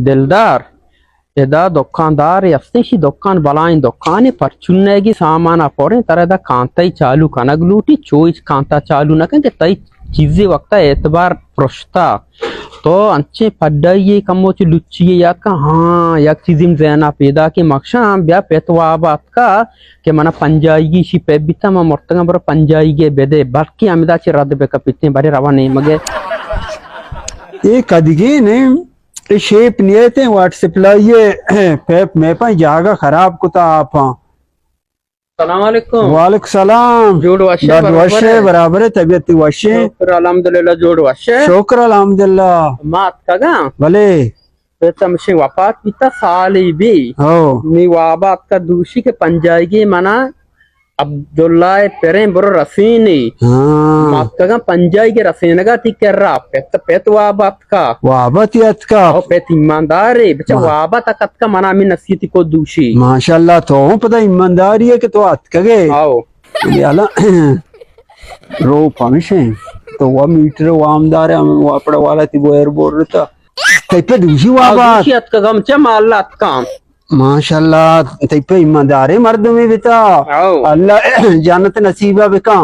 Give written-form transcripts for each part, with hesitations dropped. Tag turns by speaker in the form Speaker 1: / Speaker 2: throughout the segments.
Speaker 1: दिलदार එදා දුක්ඛාන්දාරය යස්තිෂි දුක්ඛාන් බලායින් දුක්ඛානේ පර්චුන්නේගේ सामान අපොරේ तरदा कांताई चालू कनगलूटी चोइस कांता चालू न के तई चीजें वक्त एतबार प्रश्ता तो अंचे पड्डाई कमोच लुच्ची या का हाँ या चीजिम ज़ैना पैदा के मक्षा ब्या पेतवा बात का के मना पंजाई शी पेबिता म मोर्तगा बर पंजाई के बेदे बाकी अमिदा ची रद बे कपिते बारे रवाने मगे
Speaker 2: ये कदगी ने शेप नहीं थे व्हाट्सएप ला ये पेप में पर जागा खराब कुता आप
Speaker 1: सलाम अलैकुम
Speaker 2: वालेकुम सलाम
Speaker 1: जोड़
Speaker 2: वशे बराबर है तबीयत वशे
Speaker 1: शुक्र अल्हम्दुलिल्लाह जोड़ वशे
Speaker 2: शुक्र अल्हम्दुलिल्लाह
Speaker 1: मात कगा
Speaker 2: भले
Speaker 1: तमशे वफात पिता साली भी
Speaker 2: हो
Speaker 1: मी वाबात का दूषी के पंजाई मना अब्दुल्ला पेरे बरो रसीनी
Speaker 2: हाँ
Speaker 1: मात कगा पंजाई के रसीन का ती कर रहा पेत पेत वाबात का
Speaker 2: वाबत यत का
Speaker 1: ओ पेत ईमानदार है बच्चा वाबात अकत का मना मी नसीहत को दूषी
Speaker 2: माशाल्लाह तो पता ईमानदारी है कि तो अत कगे
Speaker 1: आओ
Speaker 2: याला रो पमिशे तो वो मीटर वामदार है वो अपड़ा वाला ती वो एयरपोर्ट रहता ते पे दूसरी वाबात
Speaker 1: दूषी अत का गमचा माल्ला अत काम
Speaker 2: माशाल्लाह ते पे ईमानदार है मर्द में बेटा
Speaker 1: आओ
Speaker 2: अल्लाह जन्नत नसीबा बेका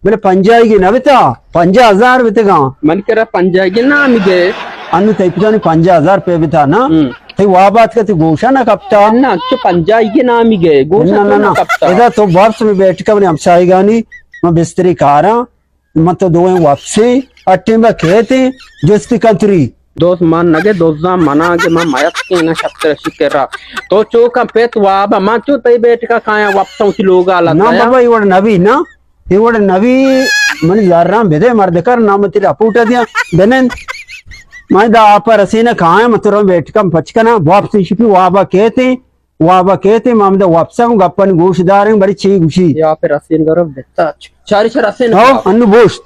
Speaker 2: मेरे पंजाई की ना बेटा 50,000 बेटेगा
Speaker 1: मन करा पंजाई के नाम गे
Speaker 2: अनु ते पे 50,000 पे बेटा ना ते वह बात का ते गोशा ना कपता
Speaker 1: ना अच्छो पंजाई के नाम गे गोशा
Speaker 2: ना ना इधर तो वापस में बैठ कर हम साईगा नहीं मैं बिस्तरी कारा मैं तो दो वापसी अट्टे में खेते जिसकी कंत्री
Speaker 1: दोस्त मान नगे दोस्ता मना के मैं मायत के ना शक्कर शिकरा तो चोका पेत वाबा मां चो तई बैठ का खाया वापस उसी लोग आला
Speaker 2: ना बाबा इवड़ नबी ना इवड़ नबी मन यारा बेदे मर्द कर ना मत अपूटा दिया बेनन मैं दा आप रसीना खाए मतरो बैठ कर पचकना वापस शिपी वाबा कहते मामदा वापस गप्पन गोशदार बड़ी ची गुशी
Speaker 1: या फिर रसीन करो बेटा चारी चार रसीन
Speaker 2: हो अनु बोश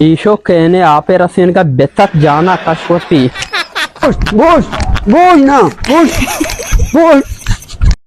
Speaker 1: ईशो कहने आपे रसीन का बेतक जाना कशवती
Speaker 2: बोश बोश ना बोश बोश